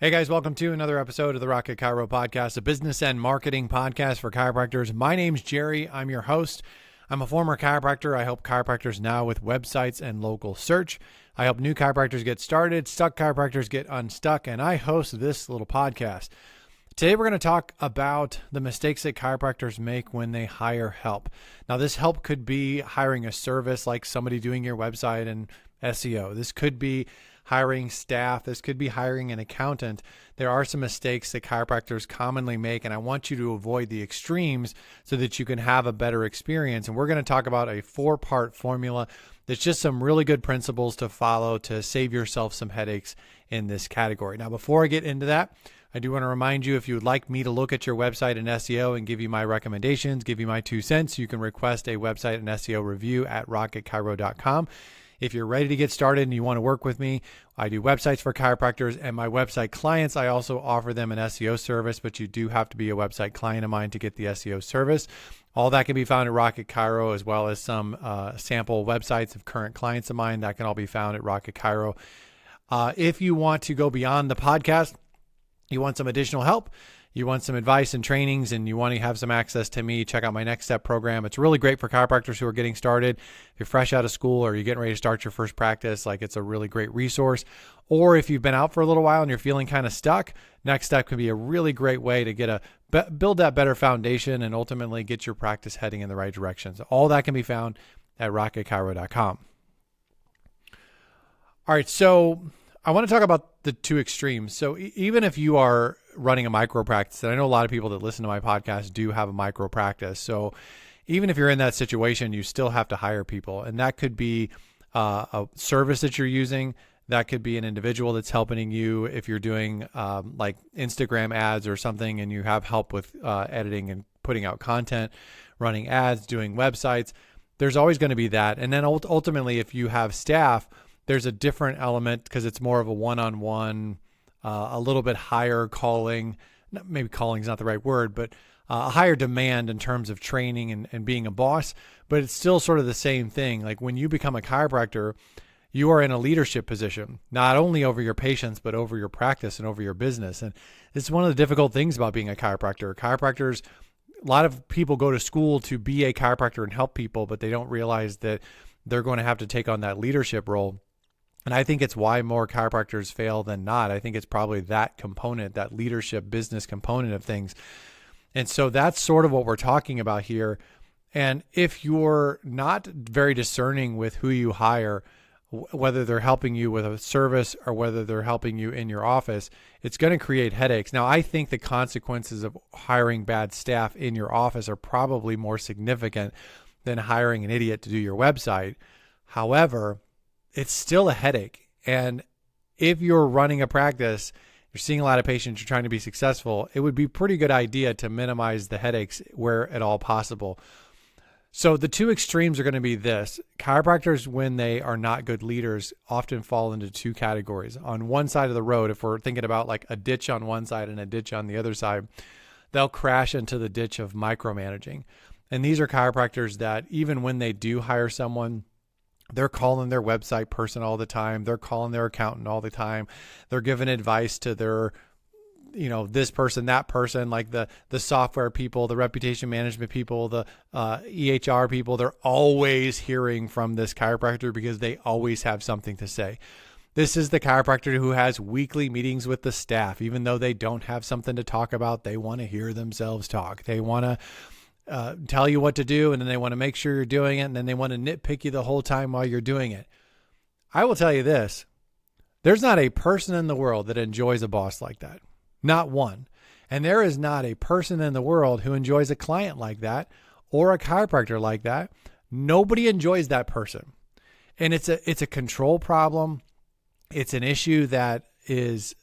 Hey guys, welcome to another episode of the Rocket Chiro Podcast, a business and marketing podcast for chiropractors. My name's Jerry. I'm your host. I'm a former chiropractor. I help chiropractors now with websites and local search. I help new chiropractors get started, stuck chiropractors get unstuck, and I host this little podcast. Today we're going to talk about the mistakes that chiropractors make when they hire help. Now this help could be hiring a service like somebody doing your website and SEO. This could be hiring staff. This could be hiring an accountant. There are some mistakes that chiropractors commonly make, and I want you to avoid the extremes so that you can have a better experience. And we're going to talk about a 4-part formula that's just some really good principles to follow to save yourself some headaches in this category. Now, before I get into that, I do want to remind you, if you would like me to look at your website and SEO and give you my recommendations, give you my 2 cents, you can request a website and SEO review at rocketchiro.com. If you're ready to get started and you want to work with me, I do websites for chiropractors and my website clients. I also offer them an SEO service, but you do have to be a website client of mine to get the SEO service. All that can be found at Rocket Chiro, as well as some sample websites of current clients of mine. That can all be found at Rocket Chiro. If you want to go beyond the podcast, you want some additional help, you want some advice and trainings, and you want to have some access to me, check out my Next Step program. It's really great for chiropractors who are getting started. If you're fresh out of school or you're getting ready to start your first practice, it's a really great resource. Or if you've been out for a little while and you're feeling kind of stuck, Next Step can be a really great way to build that better foundation and ultimately get your practice heading in the right direction. So all that can be found at rocketchiro.com. All right, so I want to talk about the 2 extremes. So even if you are running a micro practice, and I know a lot of people that listen to my podcast do have a micro practice. So even if you're in that situation, you still have to hire people. And that could be a service that you're using. That could be an individual that's helping you if you're doing like Instagram ads or something, and you have help with editing and putting out content, running ads, doing websites. There's always going to be that. And then ultimately, if you have staff, there's a different element because it's more of a one-on-one, a little bit higher calling. Maybe calling is not the right word, but a higher demand in terms of training and being a boss. But it's still sort of the same thing. Like when you become a chiropractor, you are in a leadership position, not only over your patients, but over your practice and over your business. And it's one of the difficult things about being a chiropractor. Chiropractors, a lot of people go to school to be a chiropractor and help people, but they don't realize that they're going to have to take on that leadership role. And I think it's why more chiropractors fail than not. I think it's probably that component, that leadership business component of things. And so that's sort of what we're talking about here. And if you're not very discerning with who you hire, whether they're helping you with a service or whether they're helping you in your office, it's going to create headaches. Now, I think the consequences of hiring bad staff in your office are probably more significant than hiring an idiot to do your website. However, it's still a headache. And if you're running a practice, you're seeing a lot of patients, you're trying to be successful, it would be a pretty good idea to minimize the headaches where at all possible. So the 2 extremes are going to be this. Chiropractors, when they are not good leaders, often fall into 2 categories. On one side of the road, if we're thinking about like a ditch on one side and a ditch on the other side, they'll crash into the ditch of micromanaging. And these are chiropractors that even when they do hire someone, they're calling their website person all the time. They're calling their accountant all the time. They're giving advice to their, this person, that person, like the software people, the reputation management people, the EHR people. They're always hearing from this chiropractor because they always have something to say. This is the chiropractor who has weekly meetings with the staff. Even though they don't have something to talk about, they want to hear themselves talk. They want to tell you what to do, and then they want to make sure you're doing it, and then they want to nitpick you the whole time while you're doing it. I will tell you this. There's not a person in the world that enjoys a boss like that. Not one. And there is not a person in the world who enjoys a client like that or a chiropractor like that. Nobody enjoys that person. And it's a control problem. It's an issue that is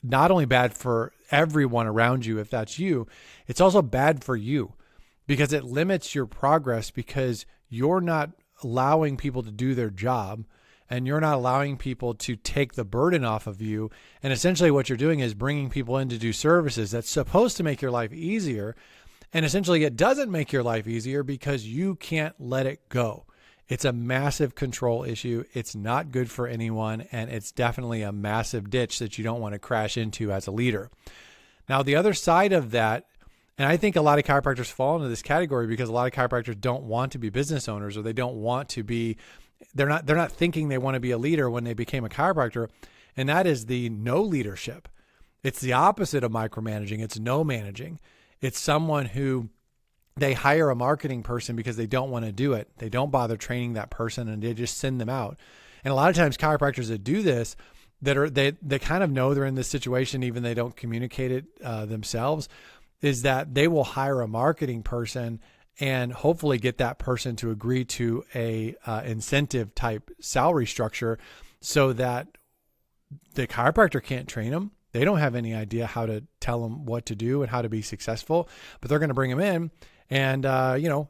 not only bad for everyone around you, if that's you, it's also bad for you. Because it limits your progress because you're not allowing people to do their job and you're not allowing people to take the burden off of you. And essentially what you're doing is bringing people in to do services that's supposed to make your life easier. And essentially it doesn't make your life easier because you can't let it go. It's a massive control issue. It's not good for anyone. And it's definitely a massive ditch that you don't want to crash into as a leader. Now, the other side of that, and I think a lot of chiropractors fall into this category because a lot of chiropractors don't want to be business owners, or they don't want to be, they're not thinking they want to be a leader when they became a chiropractor. And that is the no leadership. It's the opposite of micromanaging. It's no managing. It's someone who they hire a marketing person because they don't want to do it. They don't bother training that person and they just send them out. And a lot of times chiropractors that do this, they kind of know they're in this situation, even they don't communicate it themselves, is that they will hire a marketing person and hopefully get that person to agree to a incentive type salary structure so that the chiropractor can't train them. They don't have any idea how to tell them what to do and how to be successful, but they're going to bring them in. And,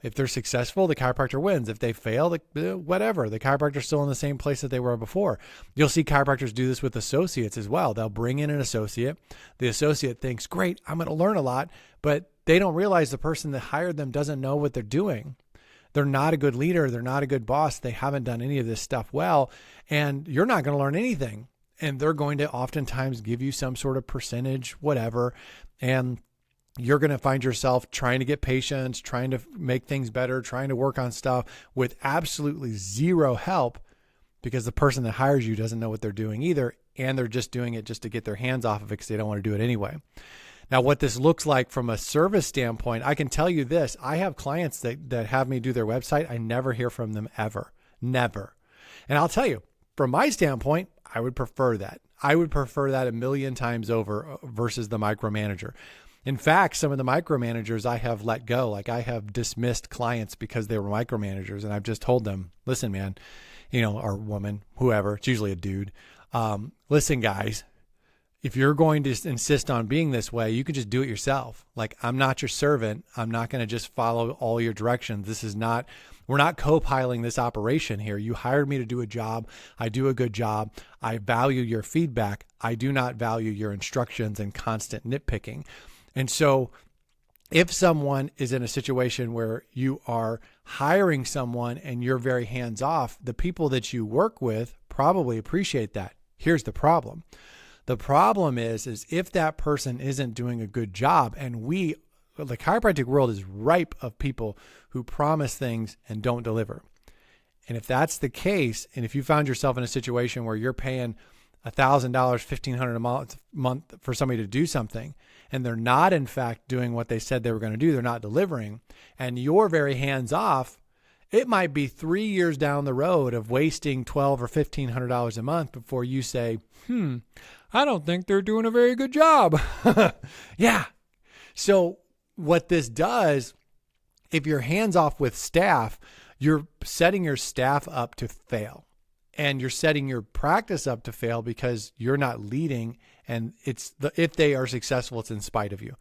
if they're successful, the chiropractor wins. If they fail, whatever, the chiropractor's still in the same place that they were before. You'll see chiropractors do this with associates as well. They'll bring in an associate. The associate thinks, great, I'm going to learn a lot, but they don't realize the person that hired them doesn't know what they're doing. They're not a good leader. They're not a good boss. They haven't done any of this stuff well, and you're not going to learn anything. And they're going to oftentimes give you some sort of percentage, whatever. And you're going to find yourself trying to get patients, trying to make things better, trying to work on stuff with absolutely zero help because the person that hires you doesn't know what they're doing either. And they're just doing it just to get their hands off of it because they don't want to do it anyway. Now, what this looks like from a service standpoint, I can tell you this. I have clients that have me do their website. I never hear from them ever. Never. And I'll tell you, from my standpoint, I would prefer that. I would prefer that a million times over versus the micromanager. In fact, some of the micromanagers I have let go, like I have dismissed clients because they were micromanagers, and I've just told them, listen, man, or woman, whoever, it's usually a dude. Listen, guys, if you're going to insist on being this way, you can just do it yourself. Like, I'm not your servant. I'm not going to just follow all your directions. We're not co-piling this operation here. You hired me to do a job. I do a good job. I value your feedback. I do not value your instructions and constant nitpicking. And so if someone is in a situation where you are hiring someone and you're very hands-off, the people that you work with probably appreciate that. Here's the problem. The problem is if that person isn't doing a good job, and the chiropractic world is ripe of people who promise things and don't deliver. And if that's the case, and if you found yourself in a situation where you're paying $1,000, $1,500 a month for somebody to do something, and they're not in fact doing what they said they were going to do, they're not delivering, and you're very hands off, it might be 3 years down the road of wasting $1,200 or $1,500 a month before you say, I don't think they're doing a very good job. Yeah. So what this does, if you're hands off with staff, you're setting your staff up to fail. And you're setting your practice up to fail because you're not leading, and if they are successful, it's in spite of you.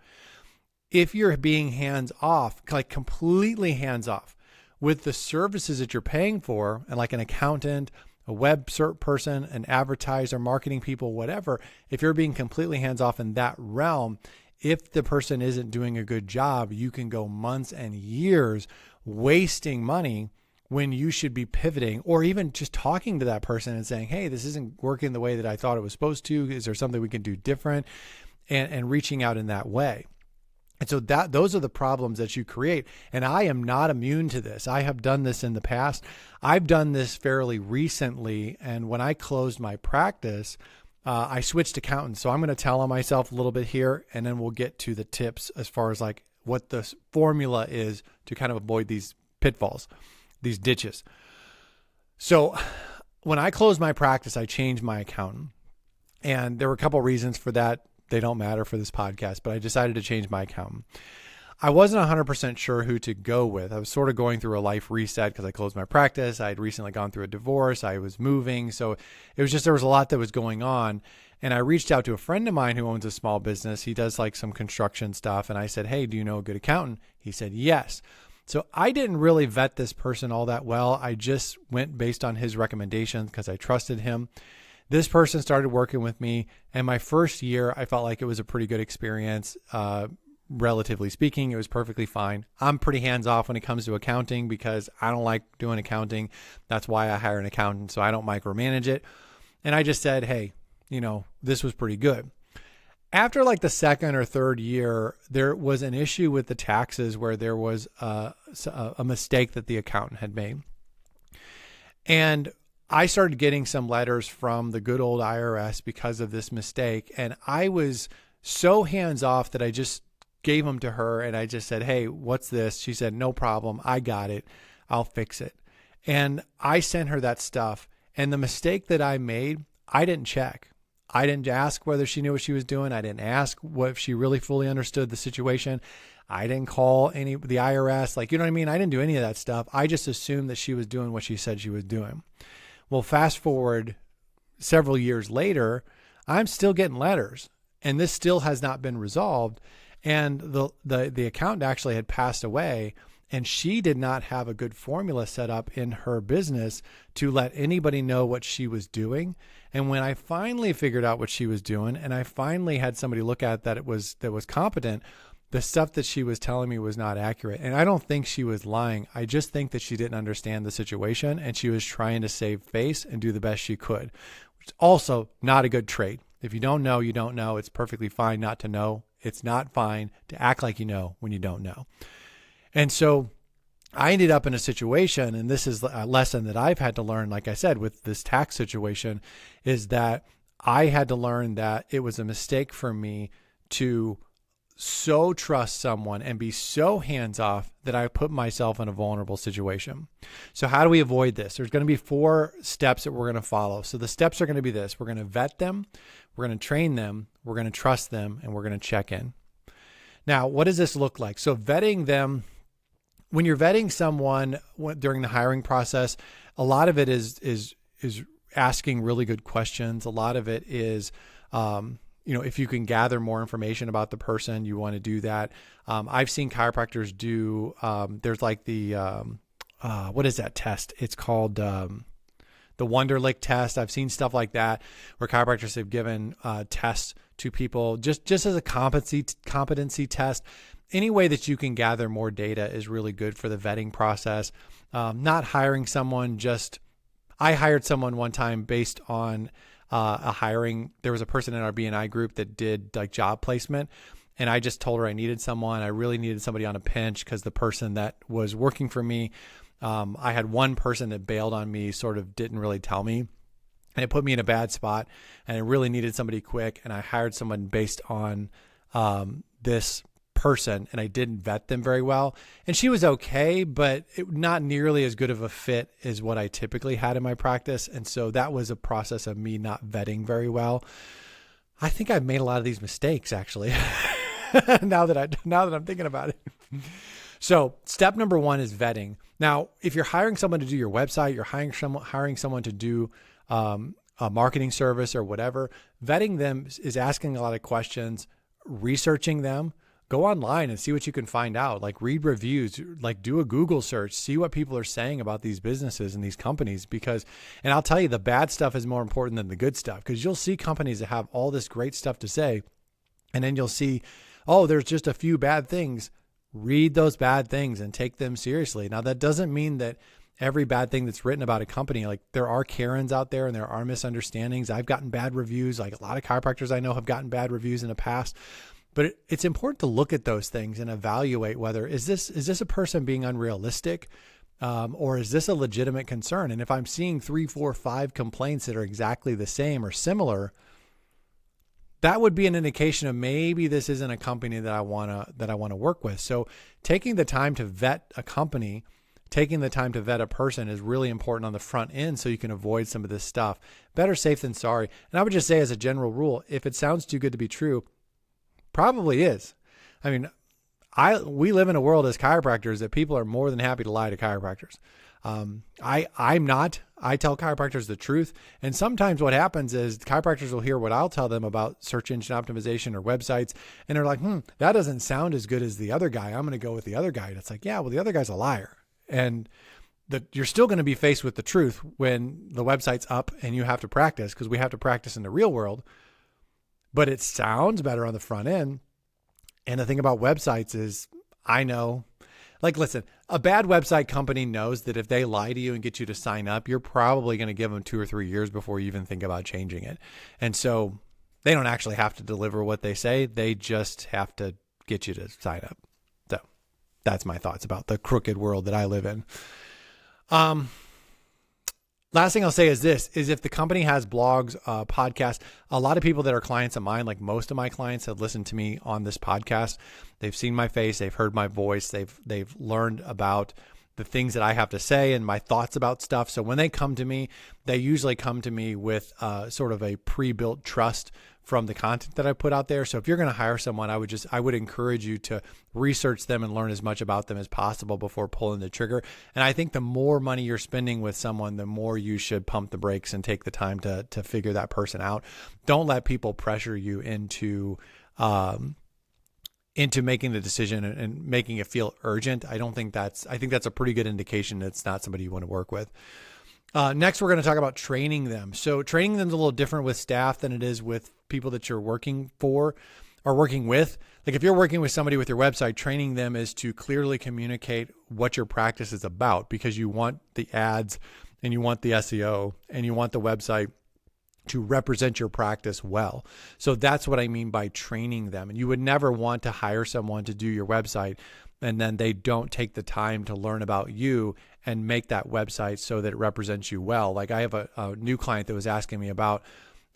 If you're being hands off, like completely hands off with the services that you're paying for, and like an accountant, a web cert person, an advertiser, marketing people, whatever, if you're being completely hands off in that realm, if the person isn't doing a good job, you can go months and years wasting money when you should be pivoting, or even just talking to that person and saying, hey, this isn't working the way that I thought it was supposed to. Is there something we can do different? And reaching out in that way. And so those are the problems that you create. And I am not immune to this. I have done this in the past. I've done this fairly recently. And when I closed my practice, I switched accountants. So I'm going to tell on myself a little bit here, and then we'll get to the tips as far as like what the formula is to kind of avoid these pitfalls, these ditches. So when I closed my practice, I changed my accountant, and there were a couple of reasons for that. They don't matter for this podcast, but I decided to change my accountant. I wasn't 100% sure who to go with. I was sort of going through a life reset because I closed my practice. I had recently gone through a divorce. I was moving. So it was just, there was a lot that was going on. And I reached out to a friend of mine who owns a small business. He does like some construction stuff. And I said, hey, do you know a good accountant? He said, yes. So I didn't really vet this person all that well. I just went based on his recommendations because I trusted him. This person started working with me, and my first year, I felt like it was a pretty good experience. relatively speaking. It was perfectly fine. I'm pretty hands off when it comes to accounting because I don't like doing accounting. That's why I hire an accountant, so I don't micromanage it. And I just said, hey, this was pretty good. After like the second or third year, there was an issue with the taxes where there was a mistake that the accountant had made. And I started getting some letters from the good old IRS because of this mistake. And I was so hands off that I just gave them to her and I just said, hey, what's this? She said, no problem. I got it. I'll fix it. And I sent her that stuff. And the mistake that I made, I didn't check. I didn't ask whether she knew what she was doing. I didn't ask if she really fully understood the situation. I didn't call the IRS. Like, you know what I mean? I didn't do any of that stuff. I just assumed that she was doing what she said she was doing. Well, fast forward several years later, I'm still getting letters and this still has not been resolved. And the accountant actually had passed away and she did not have a good formula set up in her business to let anybody know what she was doing. And when I finally figured out what she was doing and I finally had somebody look at that was competent, the stuff that she was telling me was not accurate. And I don't think she was lying. I just think that she didn't understand the situation and she was trying to save face and do the best she could, which is also not a good trait. If you don't know, you don't know. It's perfectly fine not to know. It's not fine to act like you know when you don't know. And so I ended up in a situation, and this is a lesson that I've had to learn, like I said, with this tax situation, is that I had to learn that it was a mistake for me to so trust someone and be so hands off that I put myself in a vulnerable situation. So how do we avoid this? There's going to be 4 steps that we're going to follow. So the steps are going to be this. We're going to vet them. We're going to train them. We're going to trust them, and we're going to check in. Now, what does this look like? So vetting them, when you're vetting someone during the hiring process, a lot of it is asking really good questions. A lot of it is, if you can gather more information about the person, you want to do that. I've seen chiropractors do, there's like what is that test? It's called the Wonderlic test. I've seen stuff like that where chiropractors have given tests to people just as a competency test. Any way that you can gather more data is really good for the vetting process. Not hiring someone I hired someone one time based on there was a person in our BNI group that did like job placement. And I just told her I needed someone. I really needed somebody on a pinch because the person that was working for me, I had one person that bailed on me, sort of didn't really tell me. And it put me in a bad spot and I really needed somebody quick. And I hired someone based on this person and I didn't vet them very well. And she was okay, but not nearly as good of a fit as what I typically had in my practice. And so that was a process of me not vetting very well. I think I've made a lot of these mistakes actually. now that I'm thinking about it. So step number 1 is vetting. Now, if you're hiring someone to do your website, you're hiring someone to do a marketing service or whatever, vetting them is asking a lot of questions, researching them. Go online and see what you can find out. Like read reviews, like do a Google search, see what people are saying about these businesses and these companies and I'll tell you, the bad stuff is more important than the good stuff because you'll see companies that have all this great stuff to say and then you'll see, oh, there's just a few bad things. Read those bad things and take them seriously. Now that doesn't mean that every bad thing that's written about a company, like there are Karens out there and there are misunderstandings. I've gotten bad reviews. Like a lot of chiropractors I know have gotten bad reviews in the past. But it's important to look at those things and evaluate whether is this a person being unrealistic or is this a legitimate concern? And if I'm seeing 3, 4, 5 complaints that are exactly the same or similar, that would be an indication of maybe this isn't a company that I want to work with. So taking the time to vet a company, taking the time to vet a person is really important on the front end so you can avoid some of this stuff. Better safe than sorry. And I would just say as a general rule, if it sounds too good to be true, probably is. I mean, we live in a world as chiropractors that people are more than happy to lie to chiropractors. I'm not. I tell chiropractors the truth. And sometimes what happens is chiropractors will hear what I'll tell them about search engine optimization or websites. And they're like, that doesn't sound as good as the other guy. I'm going to go with the other guy. And it's like, yeah, well, the other guy's a liar. And you're still going to be faced with the truth when the website's up and you have to practice because we have to practice in the real world. But it sounds better on the front end. And the thing about websites is I know, like, listen, a bad website company knows that if they lie to you and get you to sign up, you're probably going to give them 2 or 3 years before you even think about changing it. And so they don't actually have to deliver what they say. They just have to get you to sign up. So that's my thoughts about the crooked world that I live in. Last thing I'll say is this, is if the company has blogs, podcasts, a lot of people that are clients of mine, like most of my clients have listened to me on this podcast. They've seen my face. They've heard my voice. They've learned about the things that I have to say and my thoughts about stuff. So when they come to me, they usually come to me with sort of a pre-built trust from the content that I put out there. So if you're going to hire someone, I would encourage you to research them and learn as much about them as possible before pulling the trigger. And I think the more money you're spending with someone, the more you should pump the brakes and take the time to figure that person out. Don't let people pressure you into making the decision and making it feel urgent. I think that's a pretty good indication that it's not somebody you want to work with. Next, we're going to talk about training them. So training them is a little different with staff than it is with people that you're working for or working with. Like if you're working with somebody with your website, training them is to clearly communicate what your practice is about, because you want the ads and you want the SEO and you want the website to represent your practice well. So that's what I mean by training them. And you would never want to hire someone to do your website and then they don't take the time to learn about you and make that website so that it represents you well. Like I have a new client that was asking me about,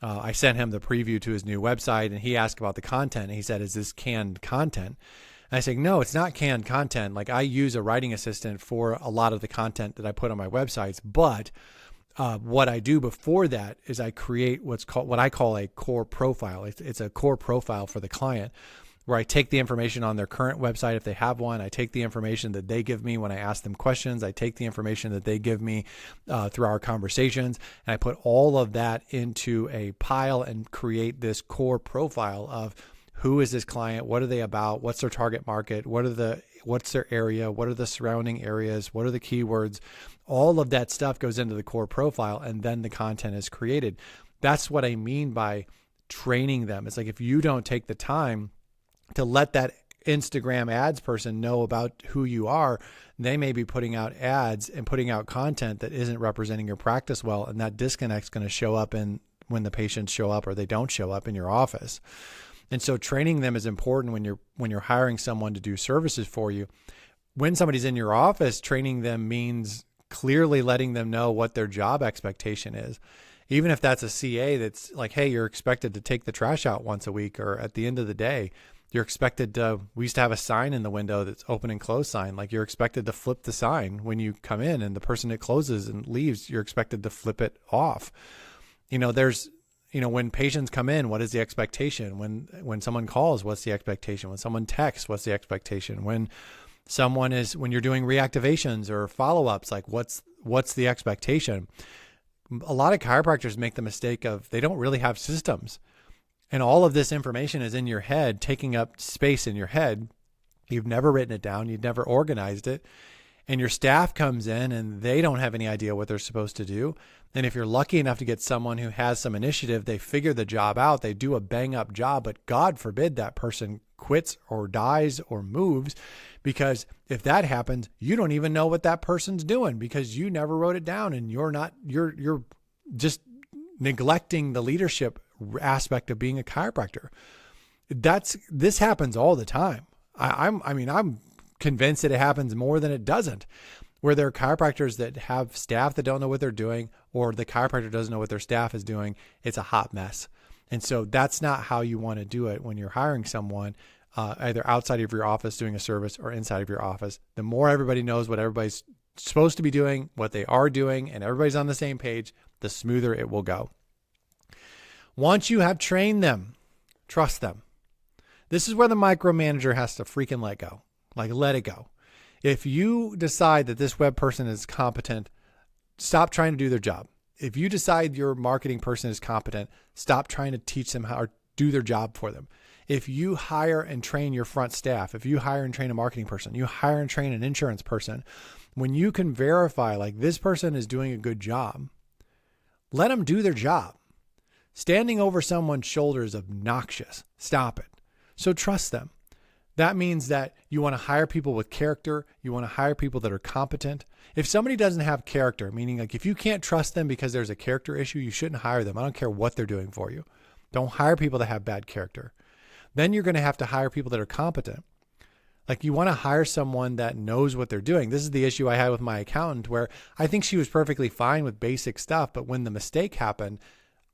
I sent him the preview to his new website and he asked about the content. And he said, is this canned content? And I said, no, it's not canned content. Like I use a writing assistant for a lot of the content that I put on my websites, but what I do before that is I create what I call a core profile. It's a core profile for the client where I take the information on their current website if they have one. I take the information that they give me when I ask them questions. I take the information that they give me through our conversations, and I put all of that into a pile and create this core profile of who is this client, what are they about, what's their target market, what's their area, what are the surrounding areas, what are the keywords. All of that stuff goes into the core profile, and then the content is created. That's what I mean by training them. It's like if you don't take the time to let that Instagram ads person know about who you are, they may be putting out ads and putting out content that isn't representing your practice well, and that disconnect's going to show up when the patients show up or they don't show up in your office. And so training them is important when you're hiring someone to do services for you. When somebody's in your office, training them means clearly letting them know what their job expectation is. Even if that's a CA that's like, hey, you're expected to take the trash out once a week, or at the end of the day, you're expected to, we used to have a sign in the window that's open and close sign. Like you're expected to flip the sign when you come in, and the person that closes and leaves, you're expected to flip it off. When patients come in, what is the expectation? When someone calls, what's the expectation? When someone texts, what's the expectation? When you're doing reactivations or follow-ups, like what's the expectation? A lot of chiropractors make the mistake of, they don't really have systems. And all of this information is in your head, taking up space in your head. You've never written it down. You've never organized it. And your staff comes in and they don't have any idea what they're supposed to do. And if you're lucky enough to get someone who has some initiative, they figure the job out, they do a bang up job, but God forbid that person quits or dies or moves, because if that happens, you don't even know what that person's doing because you never wrote it down, and you're just neglecting the leadership aspect of being a chiropractor. This happens all the time. I'm convinced that it happens more than it doesn't, where there are chiropractors that have staff that don't know what they're doing, or the chiropractor doesn't know what their staff is doing. It's a hot mess. And so that's not how you want to do it when you're hiring someone, either outside of your office doing a service or inside of your office. The more everybody knows what everybody's supposed to be doing, what they are doing, and everybody's on the same page, the smoother it will go. Once you have trained them, trust them. This is where the micromanager has to freaking let go. Like, let it go. If you decide that this web person is competent, stop trying to do their job. If you decide your marketing person is competent, stop trying to teach them how or do their job for them. If you hire and train your front staff, if you hire and train a marketing person, you hire and train an insurance person, when you can verify like this person is doing a good job, let them do their job. Standing over someone's shoulder is obnoxious. Stop it. So trust them. That means that you want to hire people with character. You want to hire people that are competent. If somebody doesn't have character, meaning like if you can't trust them because there's a character issue, you shouldn't hire them. I don't care what they're doing for you. Don't hire people that have bad character. Then you're going to have to hire people that are competent. Like you want to hire someone that knows what they're doing. This is the issue I had with my accountant where I think she was perfectly fine with basic stuff. But when the mistake happened,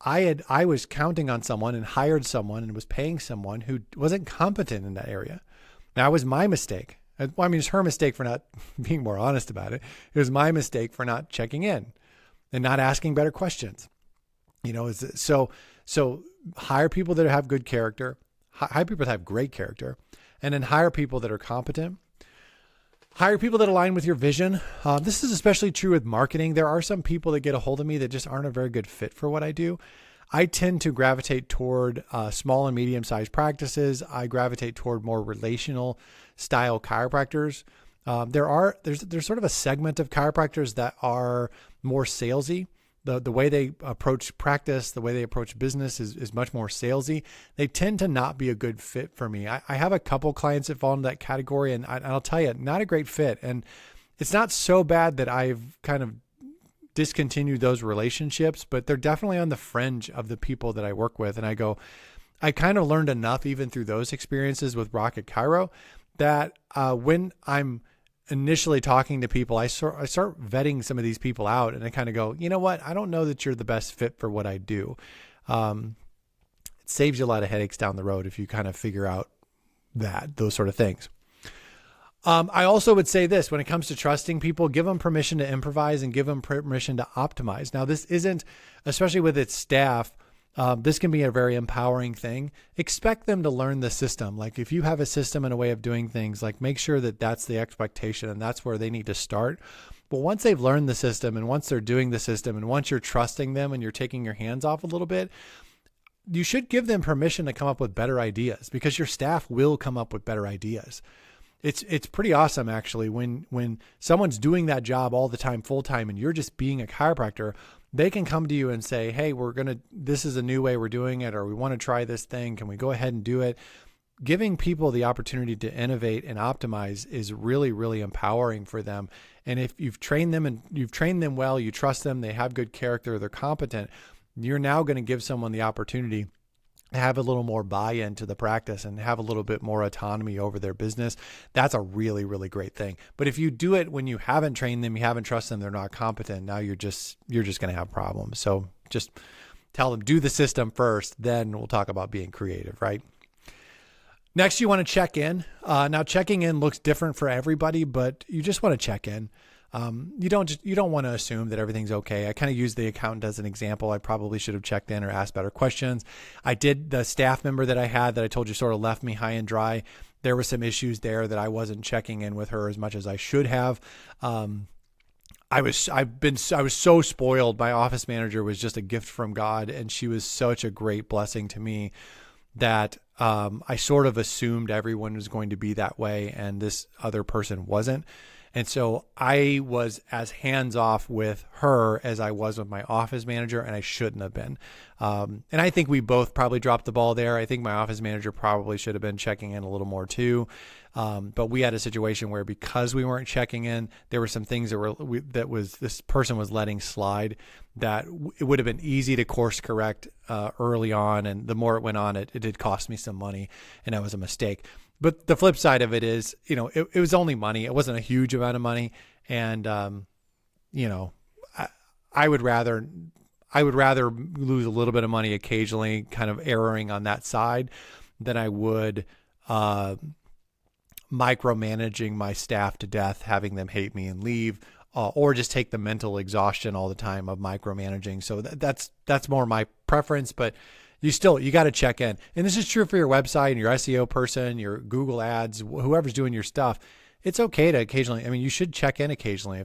I was counting on someone and hired someone and was paying someone who wasn't competent in that area. That was my mistake. Well, I mean, it's her mistake for not being more honest about it. It was my mistake for not checking in and not asking better questions. So hire people that have good character, hire people that have great character, and then hire people that are competent. Hire people that align with your vision. This is especially true with marketing. There are some people that get a hold of me that just aren't a very good fit for what I do. I tend to gravitate toward small and medium-sized practices. I gravitate toward more relational style chiropractors. There's sort of a segment of chiropractors that are more salesy. The way they approach practice, the way they approach business is much more salesy. They tend to not be a good fit for me. I have a couple clients that fall into that category, and I'll tell you, not a great fit. And it's not so bad that I've kind of discontinued those relationships, but they're definitely on the fringe of the people that I work with. And I kind of learned enough even through those experiences with Rocket Chiro that when I'm initially talking to people, I start vetting some of these people out, and I kind of go, you know what? I don't know that you're the best fit for what I do. It saves you a lot of headaches down the road if you kind of figure out those sort of things. I also would say this, when it comes to trusting people, give them permission to improvise and give them permission to optimize. Now, this isn't, especially with its staff, this can be a very empowering thing. Expect them to learn the system. Like if you have a system and a way of doing things, like make sure that that's the expectation and that's where they need to start. But once they've learned the system and once they're doing the system and once you're trusting them and you're taking your hands off a little bit, you should give them permission to come up with better ideas, because your staff will come up with better ideas. It's pretty awesome actually when someone's doing that job all the time, full time, and you're just being a chiropractor. They can come to you and say, hey, this is a new way we're doing it, or we want to try this thing. Can we go ahead and do it? Giving people the opportunity to innovate and optimize is really, really empowering for them. And if you've trained them well, you trust them, they have good character, they're competent, you're now going to give someone the opportunity to have a little more buy-in to the practice and have a little bit more autonomy over their business. That's a really, really great thing. But if you do it when you haven't trained them, you haven't trusted them, they're not competent, now you're just going to have problems. So just tell them, do the system first, then we'll talk about being creative, right? Next, you want to check in. Now checking in looks different for everybody, but you just want to check in. You don't want to assume that everything's okay. I kind of used the accountant as an example. I probably should have checked in or asked better questions. The staff member that I had that I told you sort of left me high and dry. There were some issues there that I wasn't checking in with her as much as I should have. I was so spoiled. My office manager was just a gift from God, and she was such a great blessing to me that I sort of assumed everyone was going to be that way, and this other person wasn't. And so I was as hands-off with her as I was with my office manager, and I shouldn't have been. And I think we both probably dropped the ball there. I think my office manager probably should have been checking in a little more too. But we had a situation where, because we weren't checking in, there were some things this person was letting slide that it would have been easy to course correct early on. And the more it went on, it did cost me some money, and that was a mistake. But the flip side of it is, it was only money. It wasn't a huge amount of money. And, I would rather lose a little bit of money occasionally, kind of erring on that side, than I would micromanaging my staff to death, having them hate me and leave, or just take the mental exhaustion all the time of micromanaging. So that's more my preference, but you got to check in. And this is true for your website and your SEO person, your Google ads, whoever's doing your stuff. It's okay to occasionally, you should check in occasionally.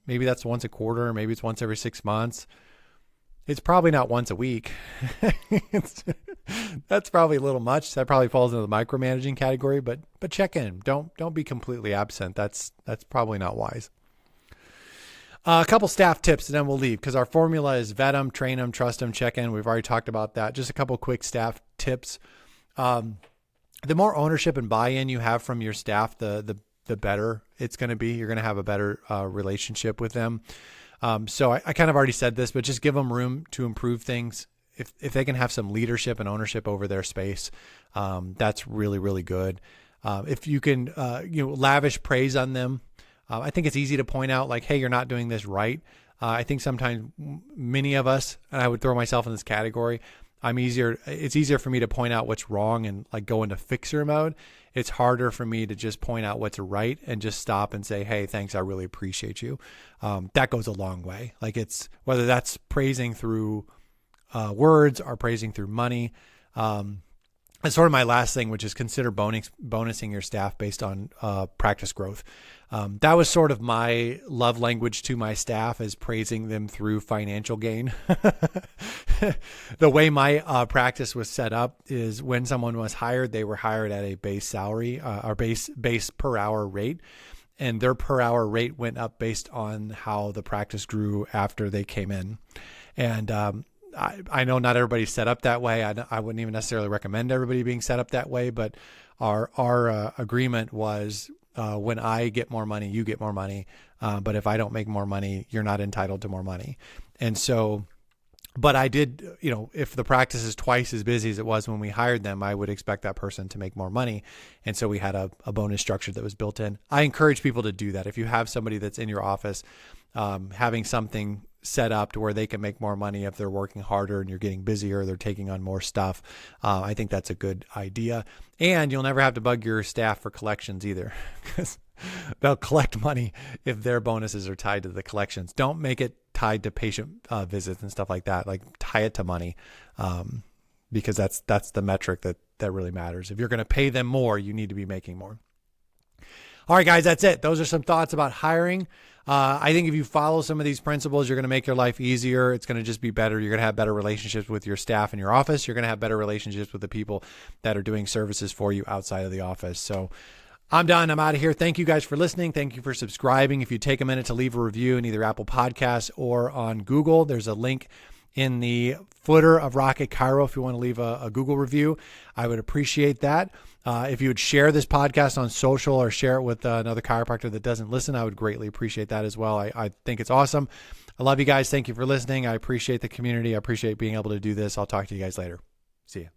Maybe that's once a quarter, maybe it's once every 6 months. It's probably not once a week. That's probably a little much. That probably falls into the micromanaging category, but check in. Don't be completely absent. That's probably not wise. A couple staff tips, and then we'll leave, because our formula is vet them, train them, trust them, check in. We've already talked about that. Just a couple quick staff tips. the more ownership and buy-in you have from your staff, the better it's going to be. You're going to have a better relationship with them. So I kind of already said this, but just give them room to improve things. If they can have some leadership and ownership over their space, that's really, really good. If you can, lavish praise on them. I think it's easy to point out like, hey, you're not doing this right. I think sometimes many of us, and I would throw myself in this category, it's easier for me to point out what's wrong and like go into fixer mode. It's harder for me to just point out what's right and just stop and say, hey, thanks. I really appreciate you. That goes a long way. Like it's, whether that's praising through words or praising through money. And sort of my last thing, which is consider bonusing your staff based on practice growth. That was sort of my love language to my staff, is praising them through financial gain. The way my practice was set up is when someone was hired, they were hired at a base salary or base per hour rate. And their per hour rate went up based on how the practice grew after they came in. And I know not everybody's set up that way. I wouldn't even necessarily recommend everybody being set up that way, but our agreement was when I get more money, you get more money. But if I don't make more money, you're not entitled to more money. And so, but I did, if the practice is twice as busy as it was when we hired them, I would expect that person to make more money. And so we had a bonus structure that was built in. I encourage people to do that. If you have somebody that's in your office, having something set up to where they can make more money if they're working harder and you're getting busier, they're taking on more stuff. I think that's a good idea. And you'll never have to bug your staff for collections either, because they'll collect money if their bonuses are tied to the collections. Don't make it tied to patient visits and stuff like that. Like tie it to money, because that's the metric that really matters. If you're going to pay them more, you need to be making more. All right, guys, that's it. Those are some thoughts about hiring. I think if you follow some of these principles, you're going to make your life easier. It's going to just be better. You're going to have better relationships with your staff in your office. You're going to have better relationships with the people that are doing services for you outside of the office. So I'm done. I'm out of here. Thank you guys for listening. Thank you for subscribing. If you take a minute to leave a review in either Apple Podcasts or on Google, there's a link in the footer of Rocket Chiro if you want to leave a Google review. I would appreciate that. If you would share this podcast on social or share it with another chiropractor that doesn't listen, I would greatly appreciate that as well. I think it's awesome. I love you guys. Thank you for listening. I appreciate the community. I appreciate being able to do this. I'll talk to you guys later. See ya.